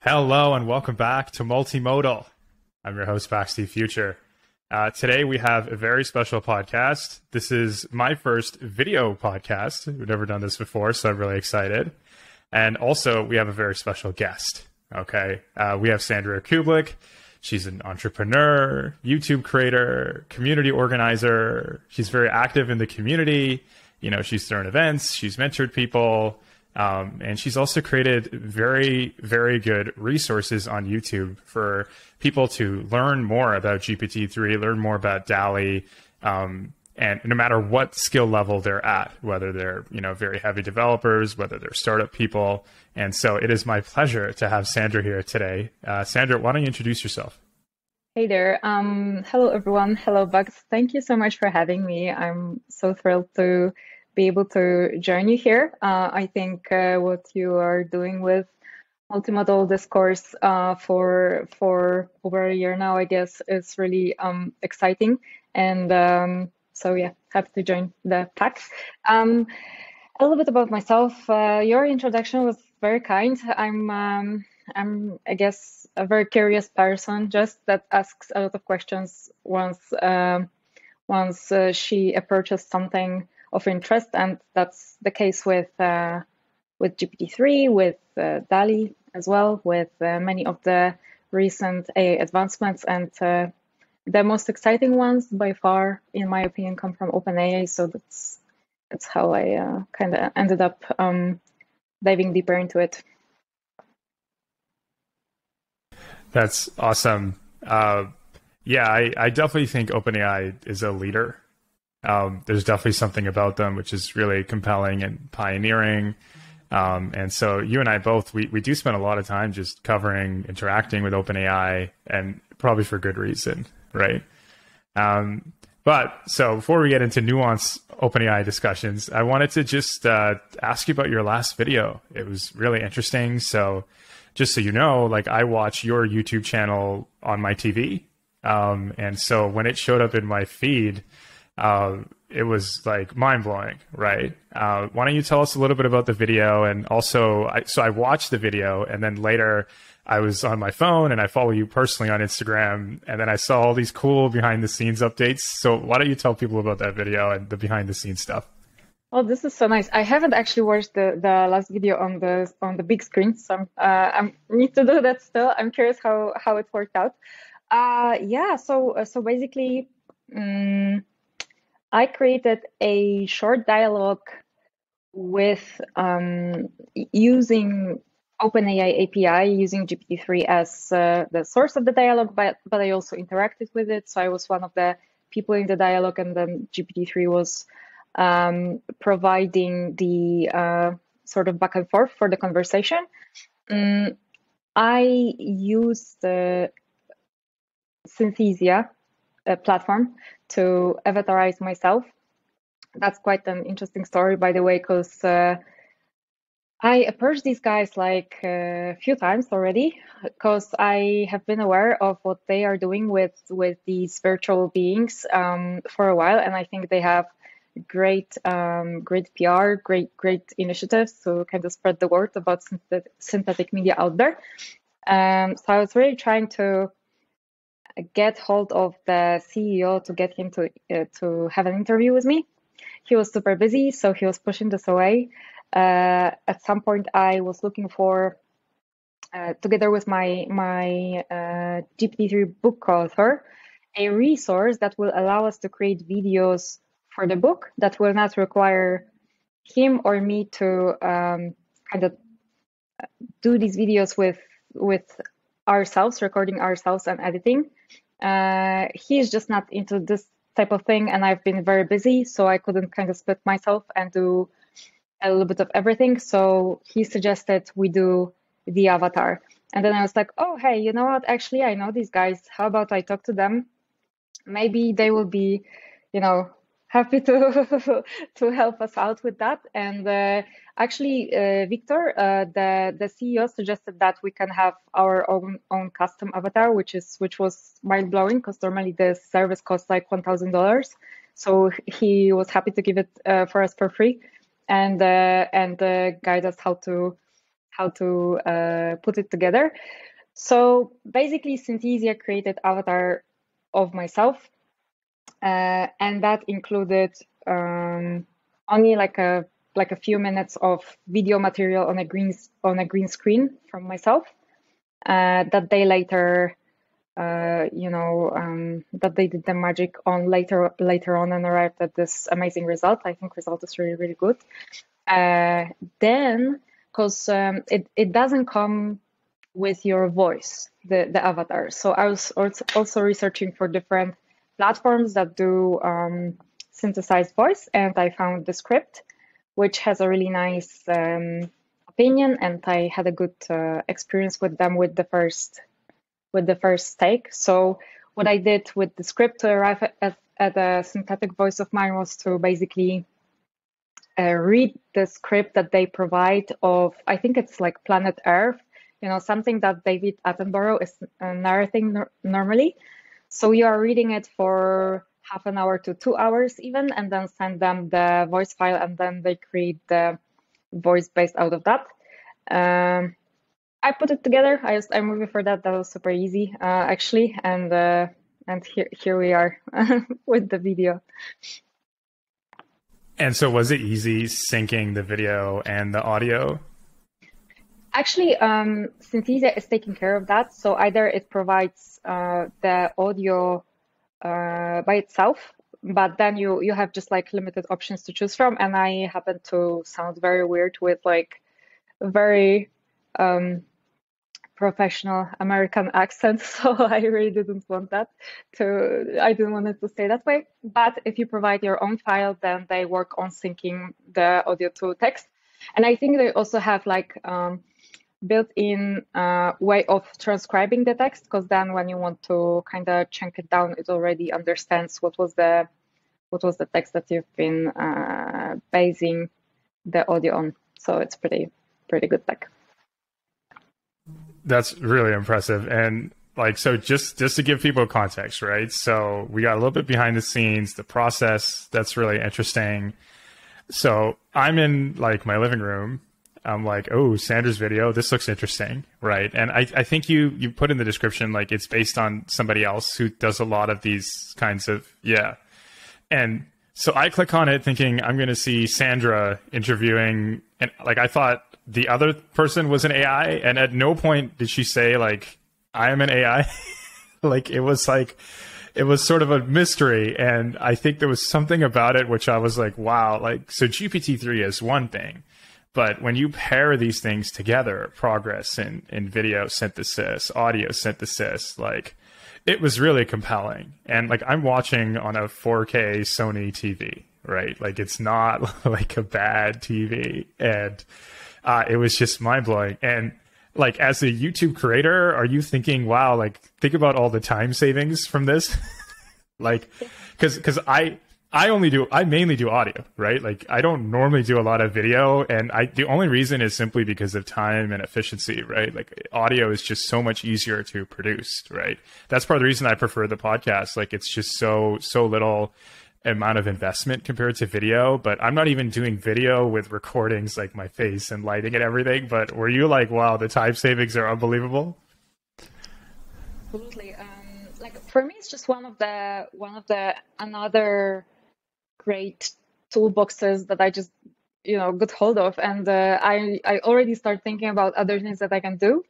Hello and welcome back to Multimodal. I'm your host, bakztfuture. Today we have a very special podcast. This is my first video podcast. We've never done this before, so I'm really excited. And also we have a very special guest. Okay, we have Sandra Kublik. She's an entrepreneur, YouTube creator, community organizer. She's very active in the community. You know, she's thrown events, she's mentored people. And she's also created very, very good resources on YouTube for people to learn more about GPT-3, learn more about DALL-E, and no matter what skill level they're at, whether they're, very heavy developers, whether they're startup people. And so it is my pleasure to have Sandra here today. Sandra, why don't you introduce yourself? Hey there. Hello, everyone. Hello, Bugs. Thank you so much for having me. I'm so thrilled to be able to join you here. I think what you are doing with multimodal discourse for over a year now, I guess, is really exciting. And so yeah, happy to join the pack. A little bit about myself. Your introduction was very kind. I'm, I guess, a very curious person, just that asks a lot of questions once she approaches something of interest, and that's the case with GPT-3, with DALL-E as well, with many of the recent AI advancements, and the most exciting ones by far, in my opinion, come from OpenAI. So that's how I kind of ended up diving deeper into it. That's awesome. Yeah, I definitely think OpenAI is a leader. There's definitely something about them which is really compelling and pioneering. And so you and I both, we do spend a lot of time just interacting with OpenAI, and probably for good reason, right? But so before we get into nuanced OpenAI discussions, I wanted to just ask you about your last video. It was really interesting. So just so you know, like, I watch your YouTube channel on my TV. And so when it showed up in my feed, it was like mind-blowing, right? Why don't you tell us a little bit about the video? And also, I watched the video, and then later I was on my phone and I follow you personally on Instagram, and then I saw all these cool behind-the-scenes updates. So why don't you tell people about that video and the behind-the-scenes stuff? Oh, this is so nice. I haven't actually watched the last video on the big screen, so I need to do that still. I'm curious how it worked out. Yeah. So basically, I created a short dialogue with using OpenAI API, using GPT-3 as the source of the dialogue, but I also interacted with it. So I was one of the people in the dialogue, and then GPT-3 was providing the sort of back and forth for the conversation. I used the Synthesia platform to avatarize myself. That's quite an interesting story, by the way, because I approached these guys like a few times already, because I have been aware of what they are doing with these virtual beings for a while, and I think they have great PR, great initiatives to kind of spread the word about synthetic media out there. So I was really trying to get hold of the CEO to get him to have an interview with me. He was super busy, so he was pushing this away. At some point, I was looking for, together with my GPT-3 book co-author, a resource that will allow us to create videos for the book that will not require him or me to kind of do these videos with ourselves, recording ourselves and editing. He's just not into this type of thing, and I've been very busy, so I couldn't kind of split myself and do a little bit of everything. So he suggested we do the avatar. And then I was like, oh, hey, you know what? Actually, I know these guys. How about I talk to them? Maybe they will be, happy to help us out with that. And actually, Victor, the CEO, suggested that we can have our own custom avatar, which was mind blowing, because normally the service costs like $1,000. So he was happy to give it for us for free, and guide us how how to put it together. So basically, Synthesia created avatar of myself, and that included only like a few minutes of video material on a green screen from myself that they later that they did the magic on later on and arrived at this amazing result. I think result is really, really good. Then, because it doesn't come with your voice, the avatar. So I was also researching for different platforms that do synthesized voice, and I found Descript, which has a really nice opinion, and I had a good experience with them with the first take. So what I did with Descript to arrive at a synthetic voice of mine was to basically read the script that they provide of, I think it's like Planet Earth, something that David Attenborough is narrating normally. So you are reading it for half an hour to 2 hours even, and then send them the voice file, and then they create the voice based out of that. I put it together. I used iMovie for that. That was super easy, actually. And here we are with the video. And so was it easy syncing the video and the audio? Actually, Synthesia is taking care of that. So either it provides the audio by itself, but then you have just like limited options to choose from. And I happen to sound very weird with like very professional American accent, so I really didn't want that I didn't want it to stay that way. But if you provide your own file, then they work on syncing the audio to text. And I think they also have like built-in way of transcribing the text, because then when you want to kind of chunk it down, it already understands what was the text that you've been basing the audio on. So it's pretty good tech. That's really impressive. And like, so just to give people context, right? So we got a little bit behind the scenes, the process, that's really interesting. So I'm in like my living room. I'm like, oh, Sandra's video, this looks interesting, right? And I think you put in the description, like it's based on somebody else who does a lot of these kinds of, yeah. And so I click on it thinking I'm going to see Sandra interviewing, and like I thought the other person was an AI, and at no point did she say like I am an AI. Like it was sort of a mystery, and I think there was something about it which I was like, wow, like so GPT-3 is one thing, but when you pair these things together, progress in video synthesis, audio synthesis, like it was really compelling. And like I'm watching on a 4K Sony TV, right? Like it's not like a bad TV, and it was just mind blowing. And like as a YouTube creator, are you thinking, wow, like think about all the time savings from this? Like, because I mainly do audio, right? Like I don't normally do a lot of video, and the only reason is simply because of time and efficiency, right? Like audio is just so much easier to produce, right? That's part of the reason I prefer the podcast. Like it's just so little amount of investment compared to video. But I'm not even doing video with recordings like my face and lighting and everything. But were you like, wow, the time savings are unbelievable? Absolutely. Like for me, it's just one of the another great toolboxes that I just got hold of, and I already start thinking about other things that I can do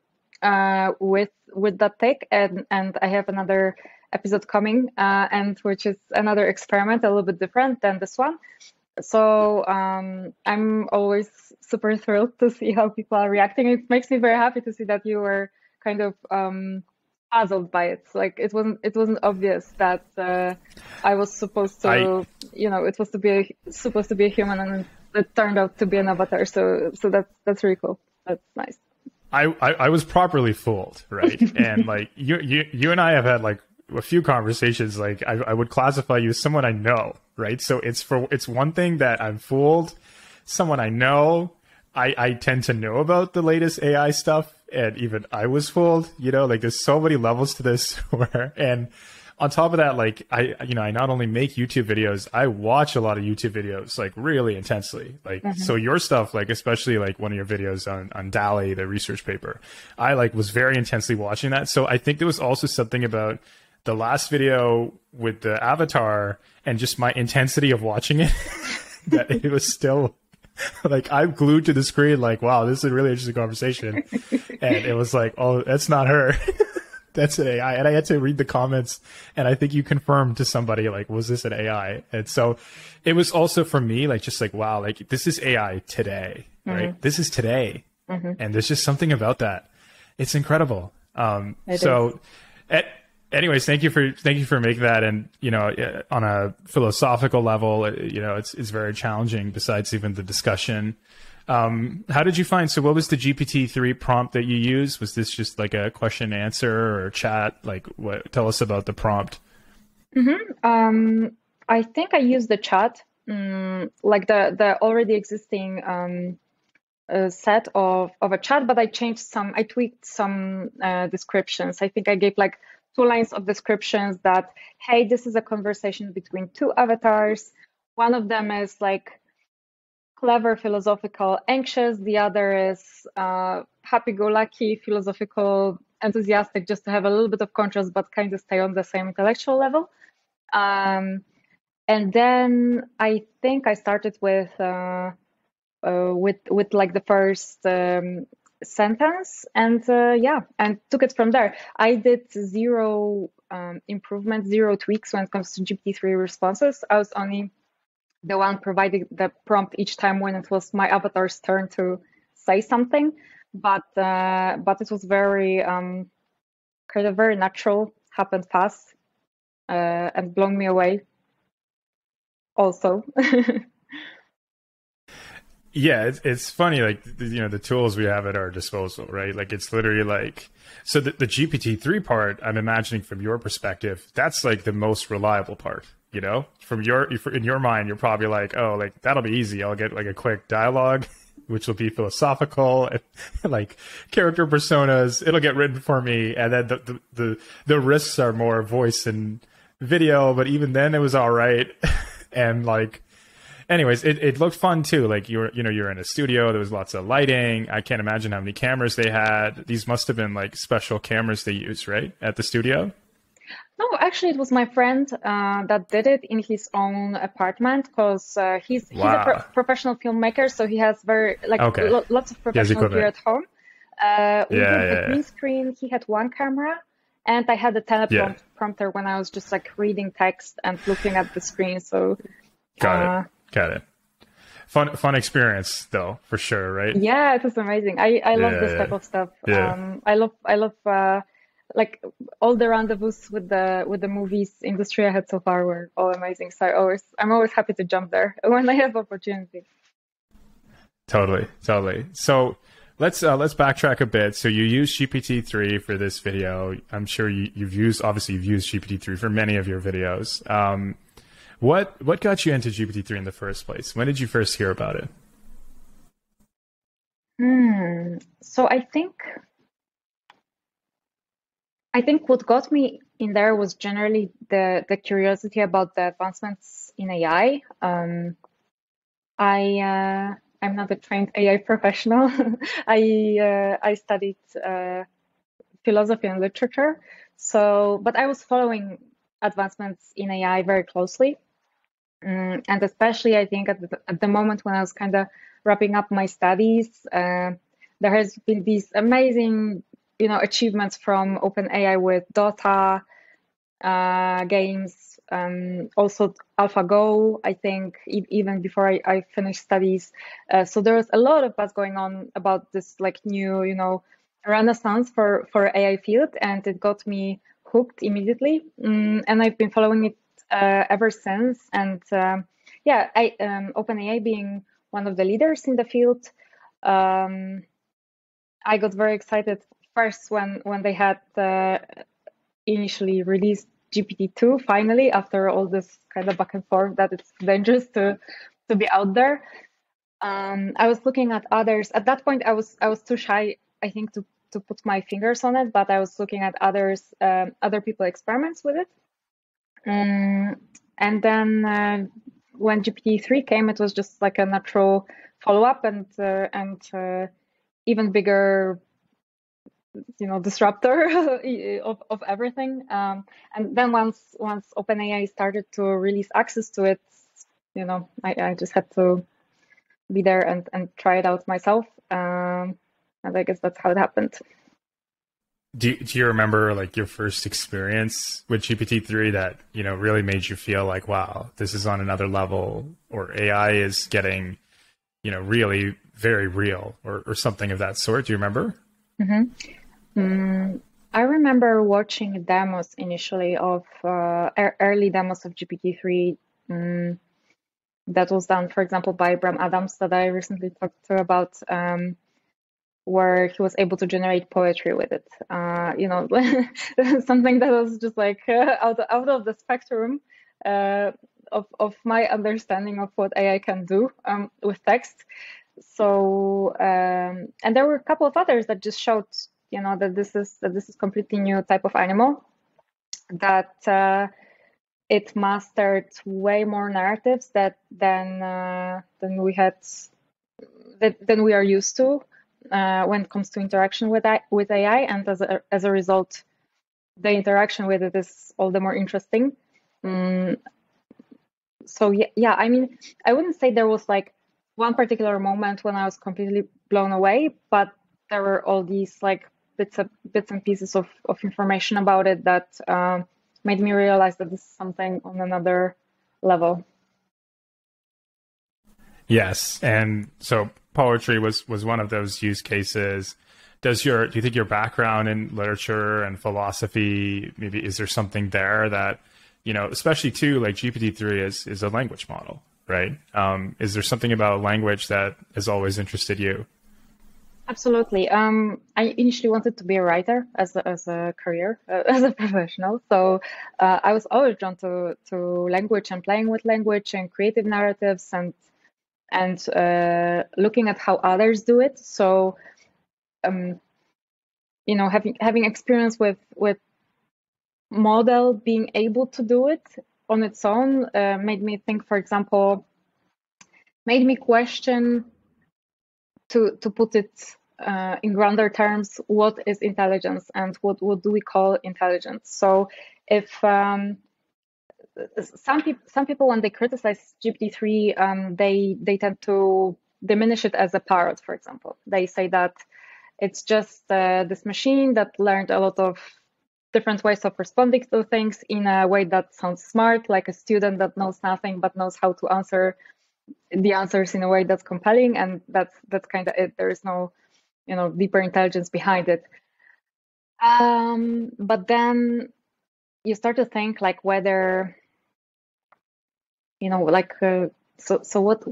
with that tech, and I have another episode coming, and which is another experiment, a little bit different than this one. So I'm always super thrilled to see how people are reacting. It makes me very happy to see that you were kind of puzzled by it. Like it wasn't obvious that I was supposed to, it was supposed to be a human, and it turned out to be an avatar. So that's really cool. That's nice. I was properly fooled, right? And like you and I have had like a few conversations. Like I would classify you as someone I know, right? So it's one thing that I'm fooled. Someone I know. I tend to know about the latest AI stuff, and even I was fooled. Like there's so many levels to this. And on top of that, like I not only make YouTube videos, I watch a lot of YouTube videos like really intensely. Like, so your stuff, like especially like one of your videos on DALL-E, the research paper, I like was very intensely watching that. So I think there was also something about the last video with the avatar and just my intensity of watching it that it was still like I'm glued to the screen like, wow, this is a really interesting conversation. And it was like, oh, that's not her. That's an AI. And I had to read the comments, and I think you confirmed to somebody, like, was this an AI? And so it was also for me, like, just like, wow, like this is AI today, right? This is today. And there's just something about that. It's incredible. Anyways, thank you for making that. And, you know, on a philosophical level, you know, it's very challenging besides even the discussion. How did you find, so what was the GPT-3 prompt that you used? Was this just like a question and answer or chat? Like tell us about the prompt. I think I used the chat, like the already existing set of a chat, but I tweaked some descriptions. I think I gave like 2 lines of descriptions that, hey, this is a conversation between 2 avatars. One of them is like clever, philosophical, anxious. The other is happy-go-lucky, philosophical, enthusiastic, just to have a little bit of contrast, but kind of stay on the same intellectual level. And then I think I started with like the first sentence, and and took it from there. I did 0 improvement, 0 tweaks when it comes to GPT-3 responses. I was only the one providing the prompt each time when it was my avatar's turn to say something, but it was very kind of very natural, happened fast, and blown me away also. Yeah, it's funny, like, you know, the tools we have at our disposal, right? Like, it's literally like, so the GPT-3 part, I'm imagining from your perspective, that's like the most reliable part, you know? In your mind, you're probably like, oh, like, that'll be easy. I'll get like a quick dialogue, which will be philosophical, and, like character personas. It'll get written for me. And then the risks are more voice and video, but even then it was all right. And like, anyways, it looked fun too. Like you're in a studio. There was lots of lighting. I can't imagine how many cameras they had. These must have been like special cameras they used, right, at the studio? No, actually, it was my friend that did it in his own apartment, because he's a professional filmmaker, so he has lots of professional gear at home. We did the green screen. He had 1 camera, and I had a teleprompter when I was just like reading text and looking at the screen. So got it. Fun experience though, for sure, right? Yeah, it was amazing. I love this type of stuff. Yeah. I love like all the rendezvous with the movies industry I had so far were all amazing. So I'm always happy to jump there when I have opportunity. Totally. So let's backtrack a bit. So you used GPT-3 for this video. I'm sure you've used GPT-3 for many of your videos. What got you into GPT-3 in the first place? When did you first hear about it? So I think what got me in there was generally the curiosity about the advancements in AI. I'm not a trained AI professional. I studied philosophy and literature, but I was following advancements in AI very closely. And especially, I think at the moment when I was kind of wrapping up my studies, there has been these amazing, achievements from OpenAI with Dota games, also AlphaGo. I think even before I finished studies, so there was a lot of buzz going on about this like new, renaissance for AI field, and it got me hooked immediately, and I've been following it ever since. And OpenAI being one of the leaders in the field, I got very excited first when they had initially released GPT-2 finally, after all this kind of back and forth that it's dangerous to be out there. I was looking at others. At that point, I was too shy, I think, to put my fingers on it, but I was looking at other people experiments with it. And then when GPT-3 came, it was just like a natural follow-up and even bigger, disruptor of everything. And then once OpenAI started to release access to it, I just had to be there and try it out myself. And I guess that's how it happened. Do you remember like your first experience with GPT-3 that, really made you feel like, wow, this is on another level, or AI is getting, really very real, or something of that sort? Do you remember? I remember watching demos initially of early demos of GPT-3 that was done, for example, by Bram Adams that I recently talked to about, where he was able to generate poetry with it. Something that was just like out of the spectrum of my understanding of what AI can do with text. So, and there were a couple of others that just showed, that this is completely new type of animal, that it mastered way more narratives than we are used to when it comes to interaction with AI, and as a result, the interaction with it is all the more interesting. So yeah, I mean, I wouldn't say there was like one particular moment when I was completely blown away, but there were all these like bits and pieces of information about it that made me realize that this is something on another level. Yes, and so poetry was one of those use cases. Do you think your background in literature and philosophy, maybe is there something there that, especially too, like GPT-3 is a language model, right? Is there something about language that has always interested you? Absolutely. I initially wanted to be a writer as a career, as a professional. So I was always drawn to language and playing with language and creative narratives and looking at how others do it. So, having experience with model being able to do it on its own made me think, for example, made me question, to put it in grander terms, what is intelligence and what do we call intelligence? So if some people, when they criticize GPT-3, they tend to diminish it as a parrot, for example. They say that it's just this machine that learned a lot of different ways of responding to things in a way that sounds smart, like a student that knows nothing but knows how to answer the answers in a way that's compelling, and that's kind of it. There is no deeper intelligence behind it. But then you start to think like whether so what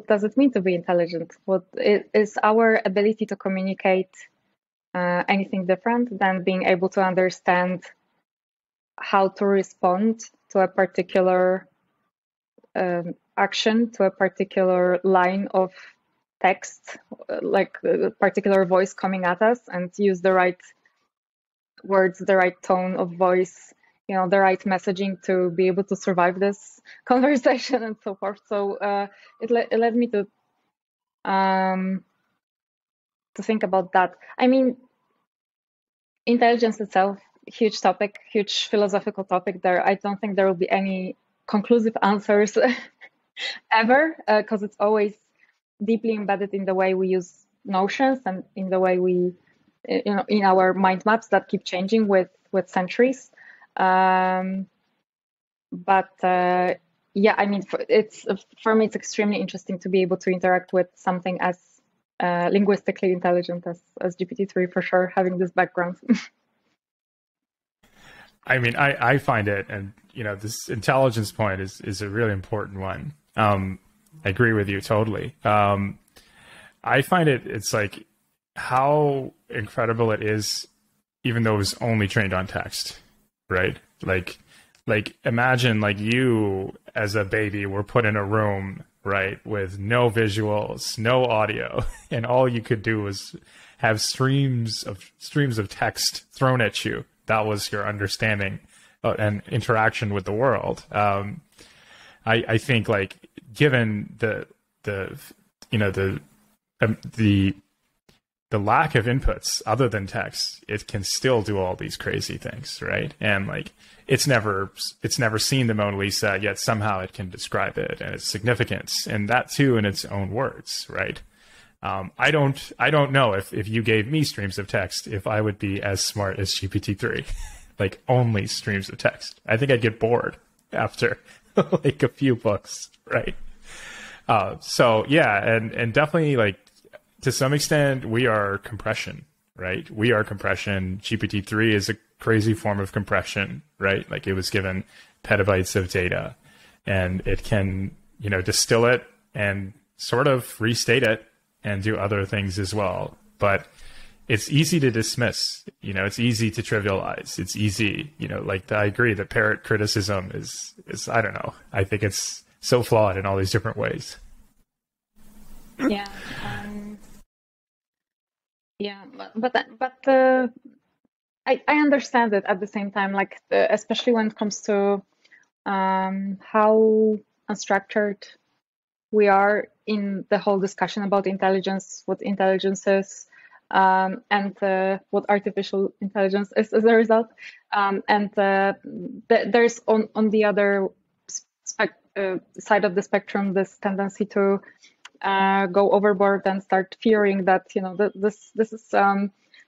does it mean to be intelligent? What is our ability to communicate anything different than being able to understand how to respond to a particular action, to a particular line of text, like a particular voice coming at us, and use the right words, the right tone of voice, the right messaging to be able to survive this conversation and so forth. So it led me to think about that. I mean, intelligence itself, huge topic, huge philosophical topic there. I don't think there will be any conclusive answers ever, because it's always deeply embedded in the way we use notions and in the way we, in our mind maps that keep changing with centuries. But yeah, I mean, for me, it's extremely interesting to be able to interact with something as linguistically intelligent as GPT-3, for sure, having this background. I mean, I find it, and this intelligence point is a really important one. I agree with you totally. I find it's like how incredible it is, even though it was only trained on text, right? Like imagine like you as a baby were put in a room, right, with no visuals, no audio, and all you could do was have streams of text thrown at you. That was your understanding. and interaction with the world. I think like given the you know the lack of inputs other than text, it can still do all these crazy things, right? And like it's never seen the Mona Lisa, yet somehow it can describe it and its significance, and that too in its own words, right? I don't know if you gave me streams of text, if I would be as smart as GPT-3, like only streams of text. I think I'd get bored after like a few books, right? So yeah, and definitely like to some extent we are compression, right? We are compression. GPT-3 is a crazy form of compression, right? Like it was given petabytes of data, and it can, distill it and sort of restate it and do other things as well. But it's easy to dismiss, it's easy to trivialize. It's easy, like I agree that parrot criticism is, I don't know. I think it's so flawed in all these different ways. Yeah. Yeah, but I understand it at the same time, like especially when it comes to how unstructured we are in the whole discussion about intelligence, what intelligence is, and what artificial intelligence is as a result. There's on the other side of the spectrum this tendency to go overboard and start fearing that this is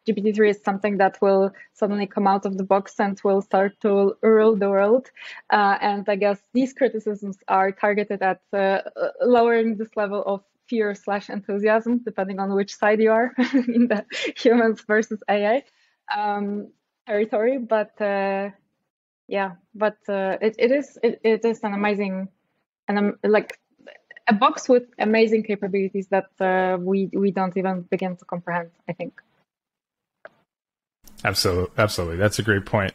GPT-3 is something that will suddenly come out of the box and will start to rule the world. And I guess these criticisms are targeted at lowering this level of fear/enthusiasm, depending on which side you are in the humans versus AI territory. But it is an amazing and like a box with amazing capabilities that we don't even begin to comprehend, I think. Absolutely. That's a great point.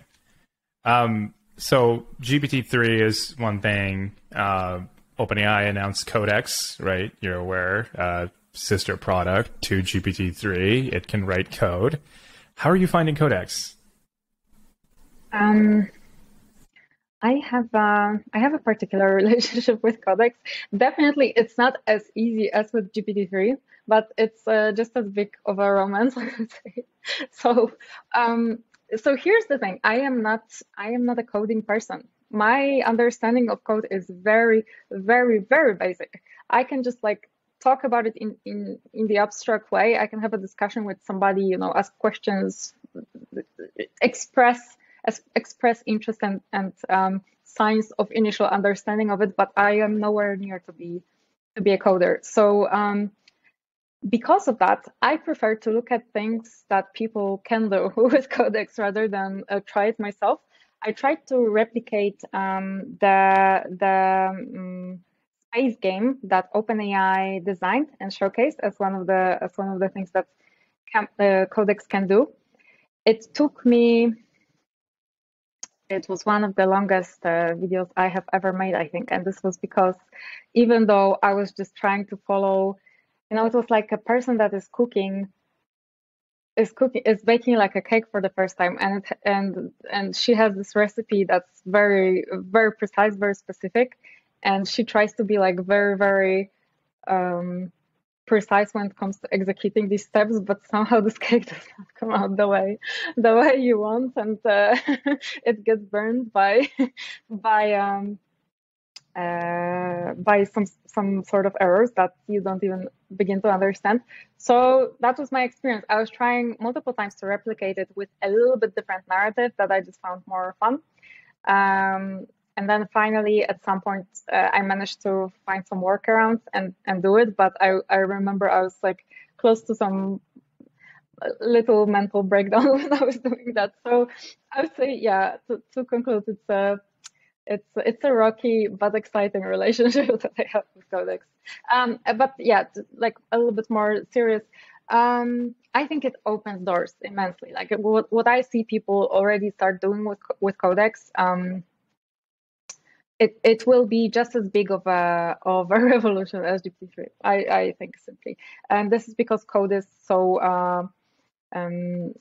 So GPT-3 is one thing. OpenAI announced Codex, right? You're aware, sister product to GPT-3. It can write code. How are you finding Codex? I have a particular relationship with Codex. Definitely, it's not as easy as with GPT-3, but it's just as big of a romance, I would say. So here's the thing: I am not a coding person. My understanding of code is very, very, very basic. I can just like talk about it in the abstract way. I can have a discussion with somebody, ask questions, express interest and signs of initial understanding of it, but I am nowhere near to be a coder. So because of that, I prefer to look at things that people can do with Codex rather than try it myself. I tried to replicate the space game that OpenAI designed and showcased as one of the things that Codex can do. It took me. It was one of the longest videos I have ever made, I think, and this was because even though I was just trying to follow, it was like a person that is baking like a cake for the first time, and she has this recipe that's very, very precise, very specific, and she tries to be like very, very precise when it comes to executing these steps, but somehow this cake does not come out the way you want, and it gets burned by some sort of errors that you don't even begin to understand. So that was my experience. I was trying multiple times to replicate it with a little bit different narrative that I just found more fun. And then finally, at some point, I managed to find some workarounds and do it. But I remember I was like close to some little mental breakdown when I was doing that. So I would say, yeah, to conclude, it's a rocky but exciting relationship that I have with Codex. But yeah, like a little bit more serious. I think it opens doors immensely. Like what I see people already start doing with Codex. It will be just as big of a revolution as GPT-3. I think simply, and this is because code is so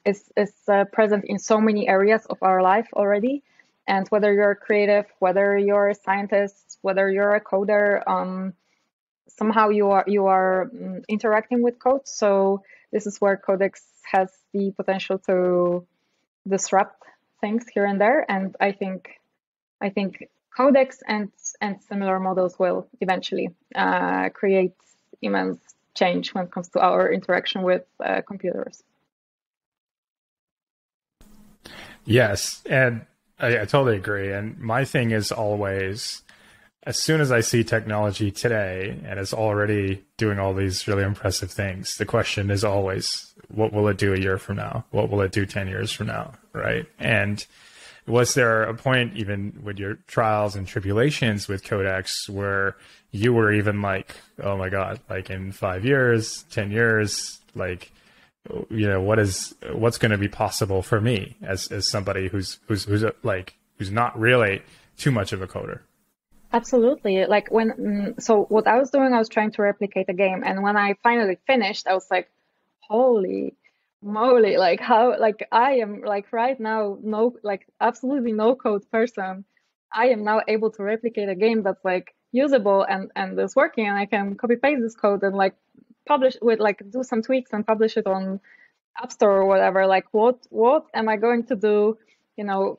is present in so many areas of our life already, And whether you're creative, whether you're a scientist, whether you're a coder, somehow you are interacting with code. So this is where Codex has the potential to disrupt things here and there. And I think Codex and similar models will eventually create immense change when it comes to our interaction with computers. Yes, and I totally agree. And my thing is always, as soon as I see technology today and it's already doing all these really impressive things, the question is always, what will it do a year from now? What will it do 10 years from now? Right. And was there a point, even with your trials and tribulations with Codex, where you were even like, oh my God, like in 5 years, 10 years, like, you know, what's going to be possible for me as somebody who's not really too much of a coder? Absolutely. Like so what I was doing, I was trying to replicate a game. And when I finally finished, I was like, holy moly, like how, like I am like right now, absolutely no code person. I am now able to replicate a game that's like usable and is working, and I can copy paste this code and like publish with do some tweaks and publish it on App Store or whatever. Like what am I going to do,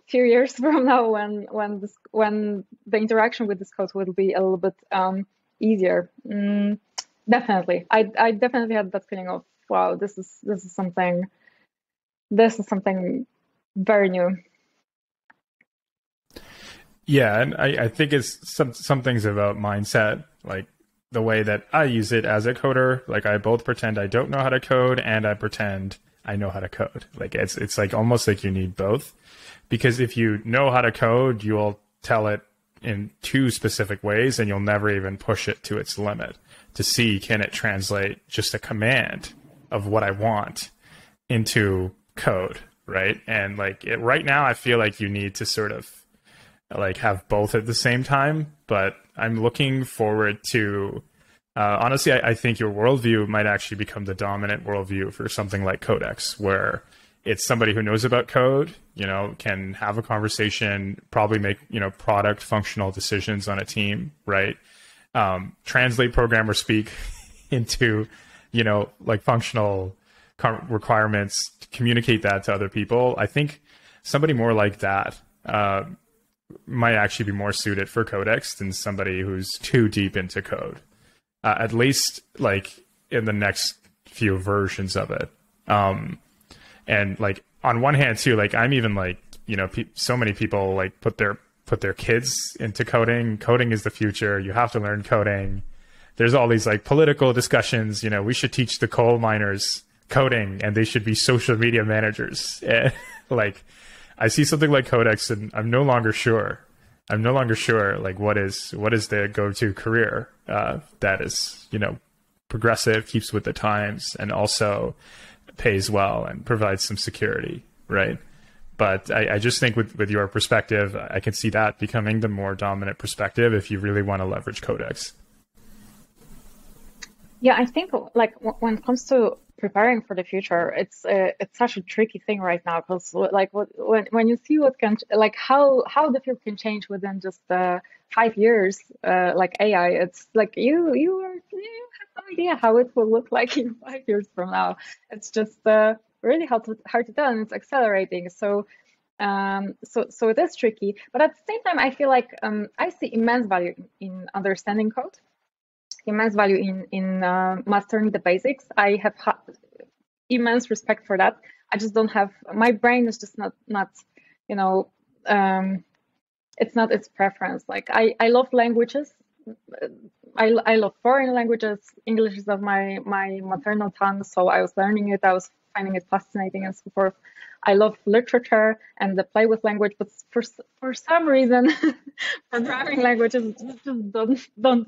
few years from now when the interaction with this code will be a little bit easier? Definitely. I definitely had that feeling of, wow, this is something very new. Yeah, and I think it's some things about mindset, like the way that I use it as a coder. Like I both pretend I don't know how to code and I pretend I know how to code. Like it's like almost like you need both, because if you know how to code, you'll tell it in two specific ways and you'll never even push it to its limit to see, can it translate just a command of what I want into code, right? And right now I feel like you need to sort of like have both at the same time, but I'm looking forward to honestly, I think your worldview might actually become the dominant worldview for something like Codex, where it's somebody who knows about code, can have a conversation, probably make, product functional decisions on a team, right? Translate programmer speak into, functional requirements, communicate that to other people. I think somebody more like that might actually be more suited for Codex than somebody who's too deep into code, at least like in the next few versions of it. And like on one hand too, like I'm even like, so many people like put their kids into coding. Coding is the future. You have to learn coding. There's all these like political discussions, we should teach the coal miners coding and they should be social media managers. And like I see something like Codex and I'm no longer sure like what is the go-to career that is, progressive, keeps with the times, and also pays well and provides some security, right? But I just think with your perspective, I can see that becoming the more dominant perspective if you really want to leverage Codex. Yeah, I think like when it comes to preparing for the future, it's such a tricky thing right now, because like when you see what can, like how the field can change within just 5 years, like AI, it's like you have no idea how it will look like in 5 years from now. It's just really hard to tell, and it's accelerating. So so it is tricky, but at the same time, I feel like I see immense value in understanding code, immense value in mastering the basics. I have immense respect for that. I just don't have, my brain is just not it's not its preference. Like I love languages. I love foreign languages. English is of my maternal tongue, so I was learning it. I was finding it fascinating and so forth. I love literature and the play with language, but for some reason, programming languages just don't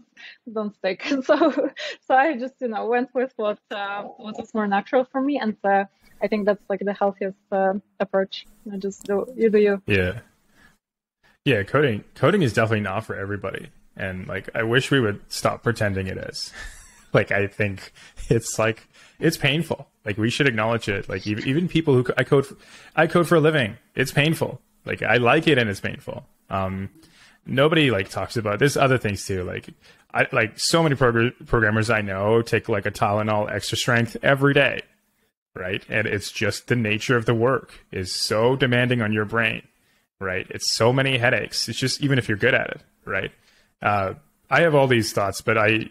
stick. So I just went with what was more natural for me, and I think that's like the healthiest approach. Just do you. Yeah. Coding is definitely not for everybody, and like I wish we would stop pretending it is. Like I think it's painful. Like we should acknowledge it. Like even people who I code for a living, it's painful. Like I like it and it's painful. Nobody like talks about there's other things too. Like so many programmers I know take like a Tylenol extra strength every day, right? And it's just the nature of the work is so demanding on your brain, right? It's so many headaches. It's just even if you're good at it, right? I have all these thoughts, but I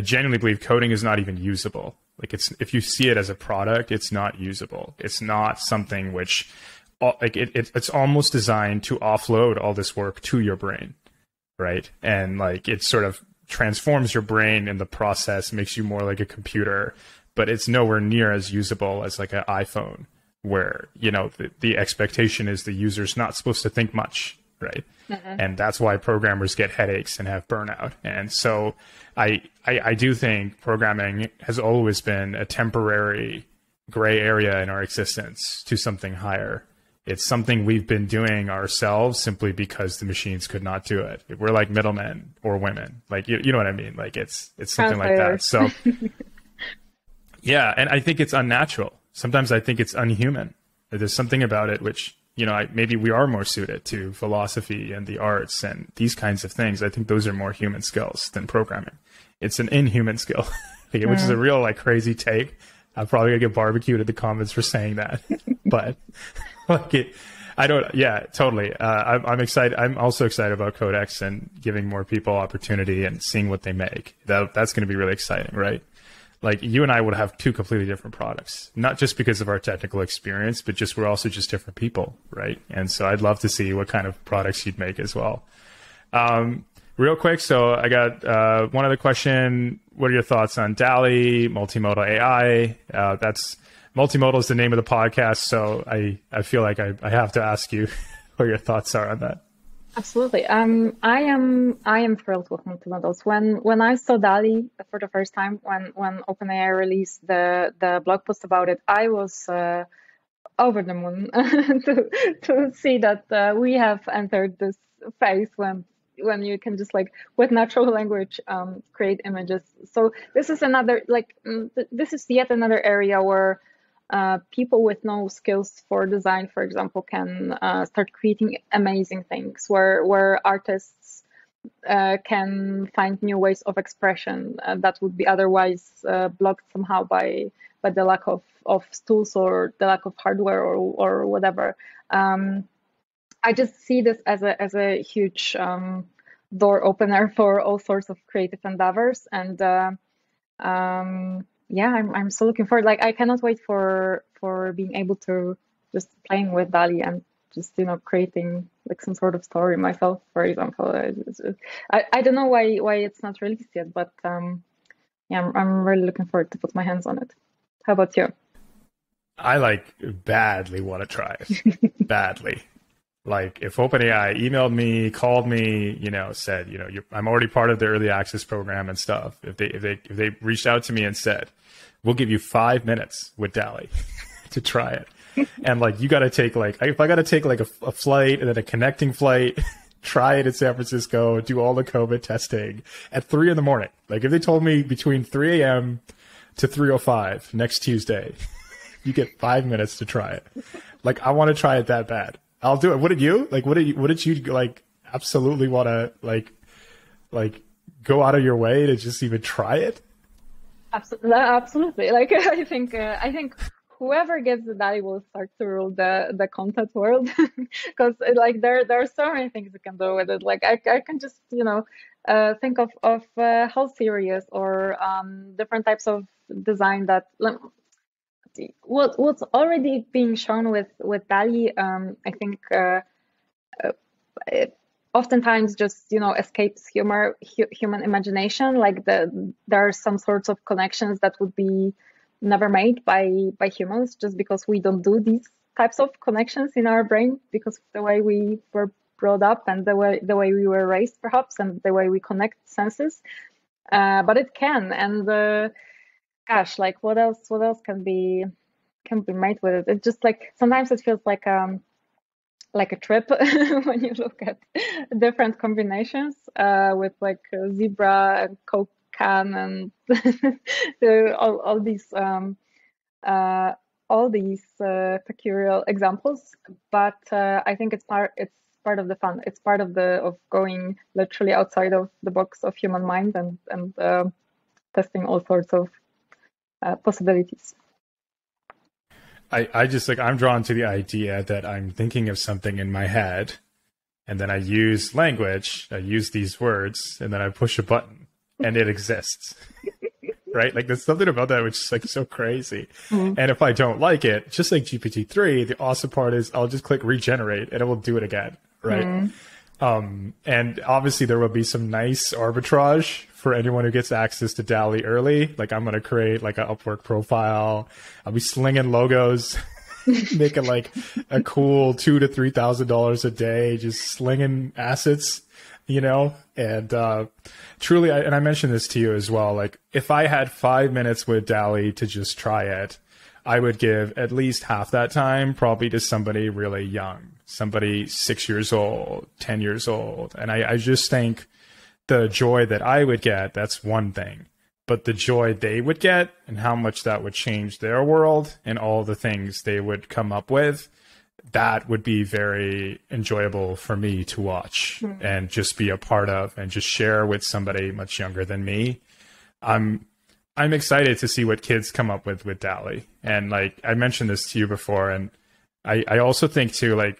genuinely believe coding is not even usable. Like it's if you see it as a product, it's not usable. It's not something which like it's almost designed to offload all this work to your brain, right? And like it sort of transforms your brain in the process, makes you more like a computer, but it's nowhere near as usable as like an iPhone, where the expectation is the user's not supposed to think much, right? Mm-hmm. And that's why programmers get headaches and have burnout. And so I do think programming has always been a temporary gray area in our existence to something higher. It's something we've been doing ourselves simply because the machines could not do it. We're like middlemen or women, like you know what I mean? Like it's something like that. So yeah, and I think it's unnatural. Sometimes I think it's unhuman. There's something about it which maybe we are more suited to philosophy and the arts and these kinds of things. I think those are more human skills than programming. It's an inhuman skill, which is a real like crazy take. I'm probably gonna get barbecued in the comments for saying that, but like totally. I'm excited. I'm also excited about Codex and giving more people opportunity and seeing what they make. That's going to be really exciting, right? Like you and I would have two completely different products, not just because of our technical experience, but just we're also just different people, right? And so I'd love to see what kind of products you'd make as well. Real quick, so I got one other question. What are your thoughts on DALL-E, Multimodal AI? That's Multimodal is the name of the podcast, so I feel like I have to ask you what your thoughts are on that. Absolutely. I am thrilled with multimodals. When I saw DALL-E for the first time, when OpenAI released the blog post about it, I was over the moon to see that we have entered this phase when you can just like with natural language create images. So this is this is yet another area where people with no skills for design, for example, can start creating amazing things where artists can find new ways of expression that would be otherwise blocked somehow by the lack of tools or the lack of hardware or whatever. I just see this as a huge door opener for all sorts of creative endeavors, and I'm so looking forward. Like I cannot wait for being able to just playing with DALL-E and just creating like some sort of story myself, for example. I don't know why it's not released yet, but I'm really looking forward to put my hands on it. How about you? I like badly want to try it. Badly. Like if OpenAI emailed me, called me, said, I'm already part of the early access program and stuff. If they reached out to me and said, we'll give you 5 minutes with DALL-E to try it. And like, you got to take if I got to take like a flight and then a connecting flight, try it in San Francisco, do all the COVID testing at 3 a.m. Like if they told me between 3 a.m. to 3:05 next Tuesday, you get 5 minutes to try it. Like I want to try it that bad. I'll do it. What did you like? What did you like? Absolutely want to like go out of your way to just even try it? Absolutely. Like I think whoever gets the DALL-E will start to rule the content world because like there are so many things you can do with it. Like I can just think of whole series or different types of design that. What's already being shown with DALL-E, I think it oftentimes just escapes human imagination. Like there are some sorts of connections that would be never made by humans, just because we don't do these types of connections in our brain because of the way we were brought up and the way we were raised, perhaps, and the way we connect senses. But it can, and gosh, like what else can be made with it? It's just like sometimes it feels like a trip when you look at different combinations with like zebra and Coke can and all these all these peculiar examples, but I think it's part of the fun. It's part of going literally outside of the box of human mind and testing all sorts of possibilities. I just I'm drawn to the idea that I'm thinking of something in my head, and then I use language, I use these words, and then I push a button, and it exists. Right? Like there's something about that which is like so crazy. And if I don't like it, just like GPT-3, the awesome part is I'll just click regenerate and it will do it again. Right. And obviously there will be some nice arbitrage for anyone who gets access to DALL-E early. Like I'm going to create like an Upwork profile. I'll be slinging logos, making like a cool $2,000 to $3,000 a day, just slinging assets, you know, and truly, and I mentioned this to you as well, like if I had 5 minutes with DALL-E to just try it, I would give at least half that time probably to somebody really young, somebody 6 years old, 10 years old. And I just think the joy that I would get, that's one thing, but the joy they would get and how much that would change their world and all the things they would come up with, that would be very enjoyable for me to watch and just be a part of and just share with somebody much younger than me. I'm excited to see what kids come up with DALL-E. And like I mentioned this to you before, and I also think too, like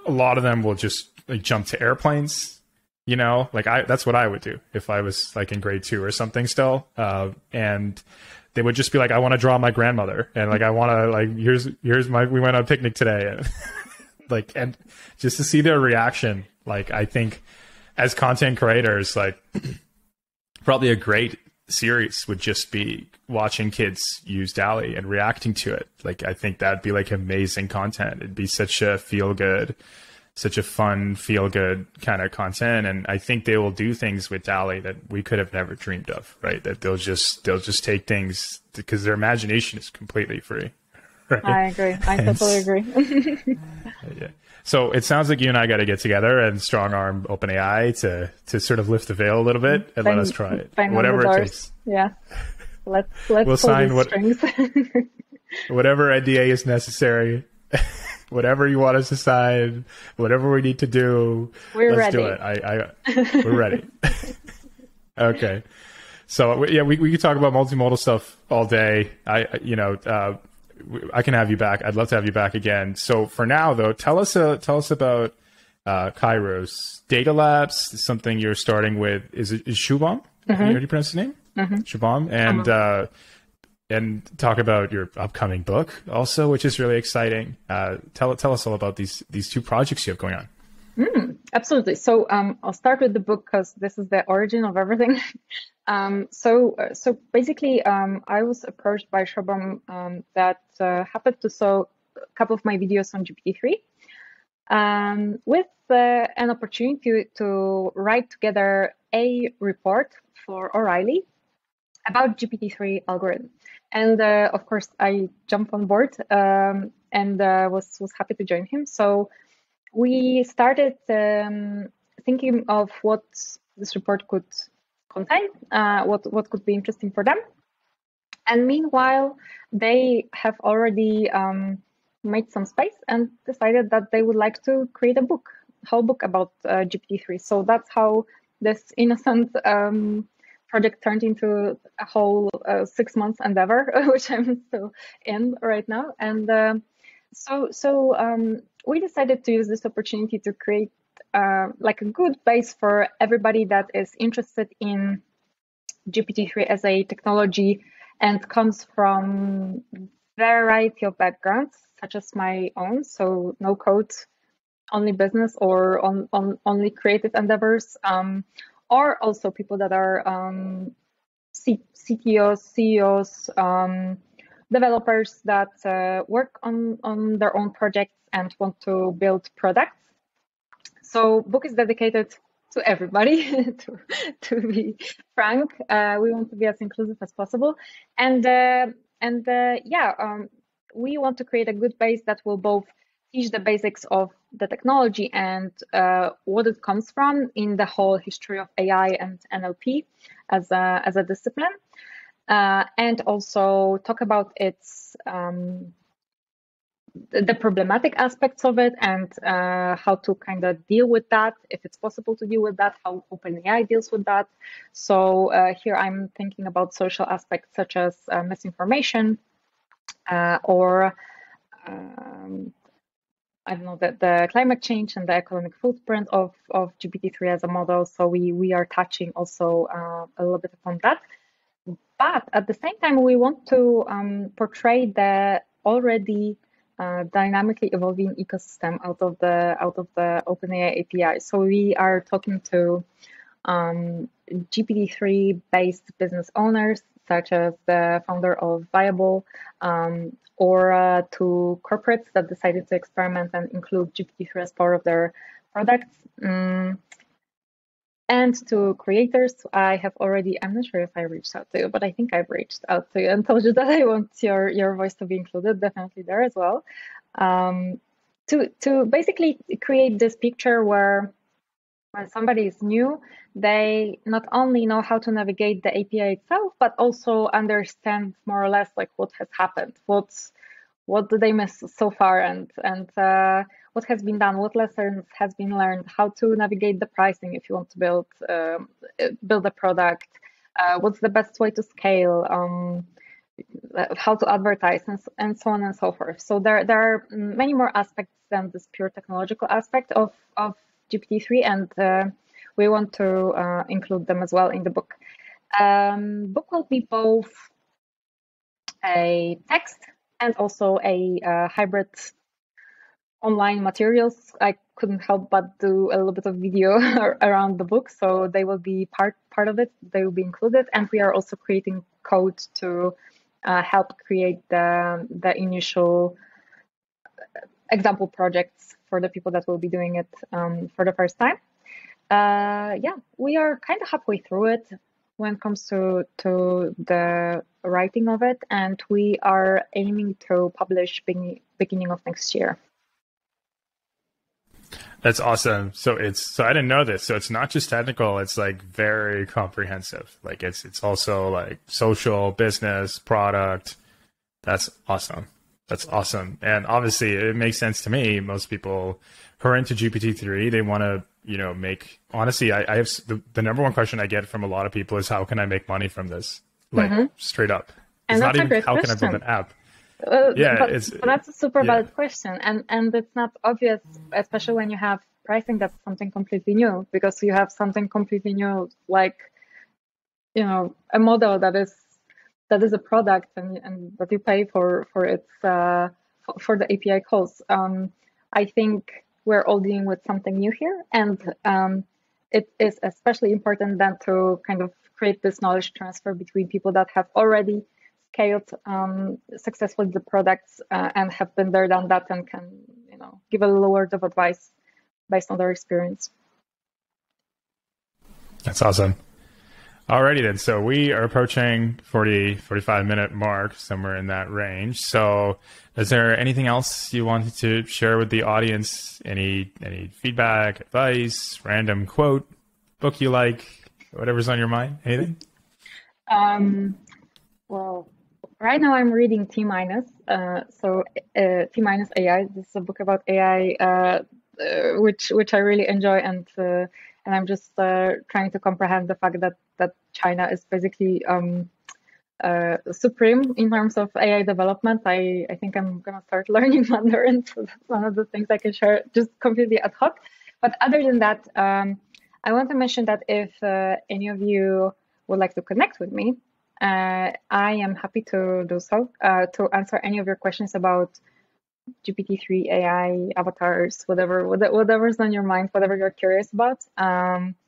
a lot of them will just like jump to airplanes, you know, like that's what I would do if I was like in grade 2 or something still. And they would just be like, I want to draw my grandmother. And like, I want to like, here's we went on a picnic today. And like, and just to see their reaction, like, I think as content creators, like probably a great series would just be watching kids use DALL-E and reacting to it. Like, I think that'd be like amazing content. It'd be such a such a fun, feel-good kind of content, and I think they will do things with DALL-E that we could have never dreamed of. Right? That they'll just take things because their imagination is completely free. Right? I agree. I totally agree. Yeah. So it sounds like you and I got to get together and strong arm OpenAI to sort of lift the veil a little bit and let us try it, whatever it takes. Yeah. Let's we'll sign whatever NDA is necessary. Whatever you want us to sign, whatever we need to do, let's do it. We're ready. Okay. So yeah, we could talk about multimodal stuff all day. I can have you back. I'd love to have you back again. So for now though, tell us about Kairos Data Labs. Something you're starting with. Is Shubham? How do you pronounce his name? Shubham. And talk about your upcoming book also, which is really exciting. Tell us all about these two projects you have going on. Absolutely. So I'll start with the book because this is the origin of everything. So basically, I was approached by Shubham that happened to saw a couple of my videos on GPT-3 with an opportunity to write together a report for O'Reilly about GPT-3 algorithm. And of course, I jumped on board and was happy to join him. So we started thinking of what this report could contain, what could be interesting for them. And meanwhile, they have already made some space and decided that they would like to create a whole book about GPT-3. So that's how this innocent project turned into a whole 6 months endeavor, which I'm still in right now. And so we decided to use this opportunity to create like a good base for everybody that is interested in GPT-3 as a technology and comes from a variety of backgrounds, such as my own. So no code, only business, or on only creative endeavors. Or also people that are CTOs, CEOs, developers that work on their own projects and want to build products. So book is dedicated to everybody, to be frank. We want to be as inclusive as possible. And we want to create a good base that will both teach the basics of the technology and what it comes from in the whole history of AI and NLP as a discipline, and also talk about its the problematic aspects of it and how to kind of deal with that, if it's possible to deal with that, how OpenAI deals with that. So here I'm thinking about social aspects such as misinformation or I don't know, the climate change and the economic footprint of GPT-3 as a model. So we are touching also a little bit upon that. But at the same time, we want to portray the already dynamically evolving ecosystem out of the OpenAI API. So we are talking to GPT-3 based business owners, such as the founder of Viable, or to corporates that decided to experiment and include GPT-3 as part of their products. And to creators, I have already, I'm not sure if I reached out to you, but I think I've reached out to you and told you that I want your voice to be included, definitely there as well. To basically create this picture where when somebody is new, they not only know how to navigate the API itself, but also understand more or less like what has happened, what did they miss so far, and what has been done, what lessons has been learned, how to navigate the pricing if you want to build a product, what's the best way to scale, how to advertise, and so on and so forth. So there are many more aspects than this pure technological aspect of GPT-3, and we want to include them as well in the book. Book will be both a text and also a hybrid online materials. I couldn't help but do a little bit of video around the book, so they will be part of it. They will be included, and we are also creating code to help create the initial example projects for the people that will be doing it for the first time. Yeah, we are kind of halfway through it when it comes to the writing of it, and we are aiming to publish beginning of next year. That's awesome. So I didn't know this. So it's not just technical, it's like very comprehensive. Like it's also like social, business, product. That's awesome. That's awesome. And obviously it makes sense to me. Most people who are into GPT-3, they want to, make, honestly, I have the number one question I get from a lot of people is how can I make money from this? Like straight up. And it's not even how question. Can I build an app? Yeah, but that's a super valid question, and it's not obvious, especially when you have pricing that's something completely new, because you have something completely new, like a model that is a product and that you pay for its for the API calls. I think we're all dealing with something new here, and it is especially important then to kind of create this knowledge transfer between people that have already scaled successfully the products and have been there, done that, and can give a little word of advice based on their experience. That's awesome. Alrighty then. So we are approaching 45-minute mark, somewhere in that range. So is there anything else you wanted to share with the audience? Any feedback, advice, random quote, book you like, whatever's on your mind? Anything? Well, right now I'm reading T-. So T- AI. This is a book about AI, which I really enjoy, and I'm just trying to comprehend the fact that China is basically supreme in terms of AI development. I think I'm gonna start learning Mandarin, so that's one of the things I can share just completely ad hoc. But other than that, I want to mention that if any of you would like to connect with me, I am happy to do so, to answer any of your questions about GPT-3, AI, avatars, whatever's on your mind, whatever you're curious about.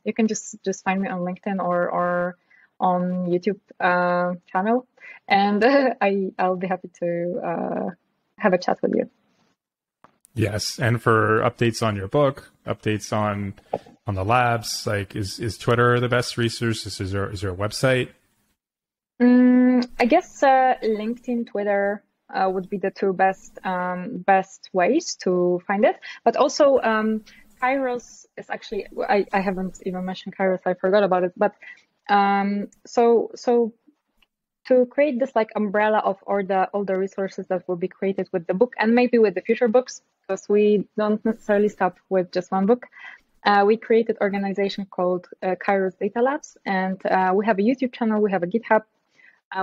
You can just find me on LinkedIn or on YouTube channel, and I'll be happy to have a chat with you. Yes, and for updates on your book, updates on the labs, like is Twitter the best resource? Is there a website? I guess LinkedIn, Twitter would be the two best ways to find it. But also Kairos is actually, I haven't even mentioned Kairos. I forgot about it. But so to create this like umbrella of all the resources that will be created with the book and maybe with the future books, because we don't necessarily stop with just one book. We created an organization called Kairos Data Labs, and we have a YouTube channel, we have a GitHub,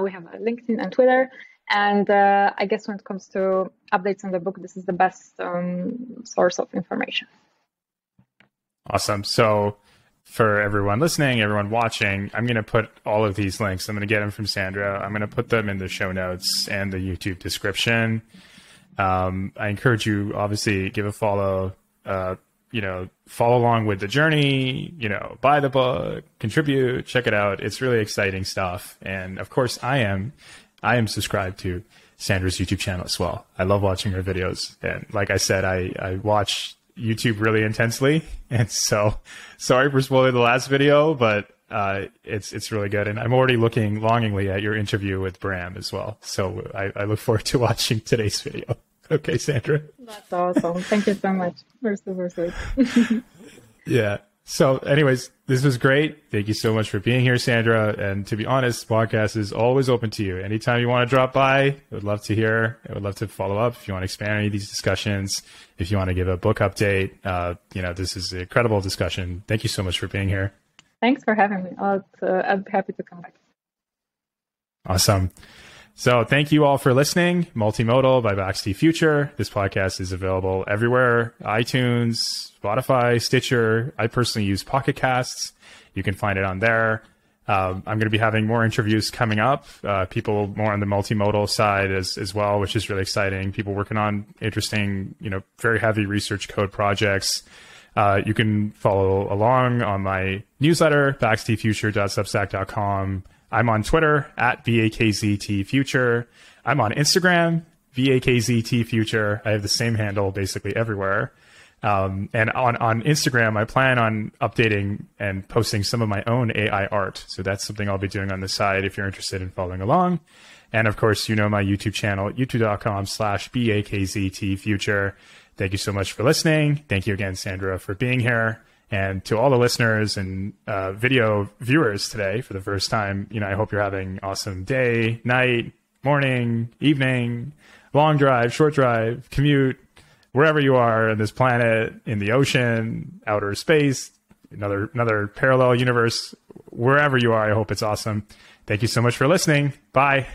we have a LinkedIn and Twitter. And I guess when it comes to updates on the book, this is the best source of information. Awesome. So for everyone listening, everyone watching, I'm going to put all of these links. I'm going to get them from Sandra. I'm going to put them in the show notes and the YouTube description. I encourage you, obviously, give a follow, follow along with the journey, buy the book, contribute, check it out. It's really exciting stuff. And of course, I am subscribed to Sandra's YouTube channel as well. I love watching her videos. And like I said, I watch YouTube really intensely. And so sorry for spoiling the last video, but it's really good. And I'm already looking longingly at your interview with Bram as well. So I look forward to watching today's video. Okay, Sandra. That's awesome. Thank you so much. We're super sweet. Yeah. So anyways, this was great. Thank you so much for being here, Sandra. And to be honest, podcast is always open to you. Anytime you want to drop by, I would love to hear. I would love to follow up if you want to expand any of these discussions. If you want to give a book update, this is an incredible discussion. Thank you so much for being here. Thanks for having me. I'd be happy to come back. Awesome. So thank you all for listening. Multimodal by bakztfuture. This podcast is available everywhere: iTunes, Spotify, Stitcher. I personally use Pocket Casts. You can find it on there. I'm going to be having more interviews coming up, people more on the multimodal side as well, which is really exciting. People working on interesting, very heavy research code projects. You can follow along on my newsletter, bakztfuture.substack.com. I'm on Twitter at bakztfuture. I'm on Instagram, bakztfuture. I have the same handle basically everywhere. And on Instagram, I plan on updating and posting some of my own AI art. So that's something I'll be doing on the side if you're interested in following along. And of course, my YouTube channel, youtube.com/bakztfuture. Thank you so much for listening. Thank you again, Sandra, for being here. And to all the listeners and video viewers today for the first time, I hope you're having an awesome day, night, morning, evening, long drive, short drive, commute, wherever you are on this planet, in the ocean, outer space, another parallel universe, wherever you are. I hope it's awesome. Thank you so much for listening. Bye.